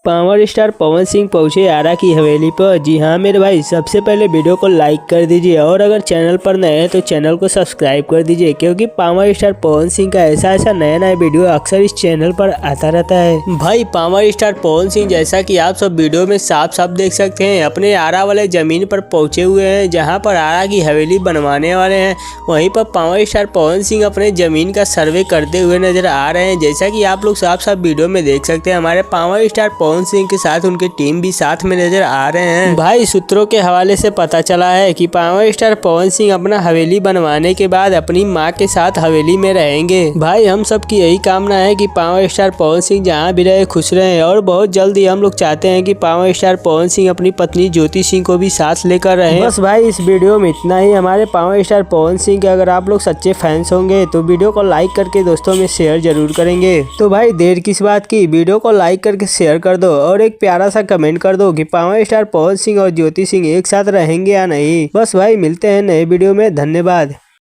Power star Pawan Singh पहुंचे आरा की हवेली पर। जी हाँ मेरे भाई, सबसे पहले वीडियो को लाइक कर दीजिए और अगर चैनल पर नए हैं तो चैनल को सब्सक्राइब कर दीजिए, क्योंकि पावर स्टार पवन सिंह का ऐसा नया वीडियो अक्सर इस चैनल पर आता रहता है। भाई पावर स्टार पवन सिंह, जैसा कि आप सब वीडियो में साफ देख सकते हैं, अपने आरा वाले जमीन पर पहुंचे हुए हैं, जहां पर आरा की हवेली बनवाने वाले हैं। वहीं पर पावर स्टार पवन सिंह अपने जमीन का सर्वे करते हुए नजर आ रहे हैं। जैसा कि आप लोग साफ वीडियो में देख सकते हैं, हमारे पावर स्टार पवन सिंह के साथ उनकी टीम भी साथ में नजर आ रहे हैं। भाई सूत्रों के हवाले से पता चला है कि पावर स्टार पवन सिंह अपना हवेली बनवाने के बाद अपनी मां के साथ हवेली में रहेंगे। भाई हम सब की यही कामना है कि पावर स्टार पवन सिंह जहां भी रहे खुश रहे, और बहुत जल्दी हम लोग चाहते हैं कि पावर स्टार पवन सिंह अपनी पत्नी ज्योति सिंह को भी साथ लेकर रहे। बस भाई इस वीडियो में इतना ही। हमारे पावर स्टार पवन सिंह के अगर आप लोग सच्चे फैंस होंगे तो वीडियो को लाइक करके दोस्तों में शेयर जरूर करेंगे। तो भाई देर किस बात की, वीडियो को लाइक करके शेयर कर दो और एक प्यारा सा कमेंट कर दो कि पावर स्टार पवन सिंह और ज्योति सिंह एक साथ रहेंगे या नहीं। बस भाई मिलते हैं नए वीडियो में। धन्यवाद।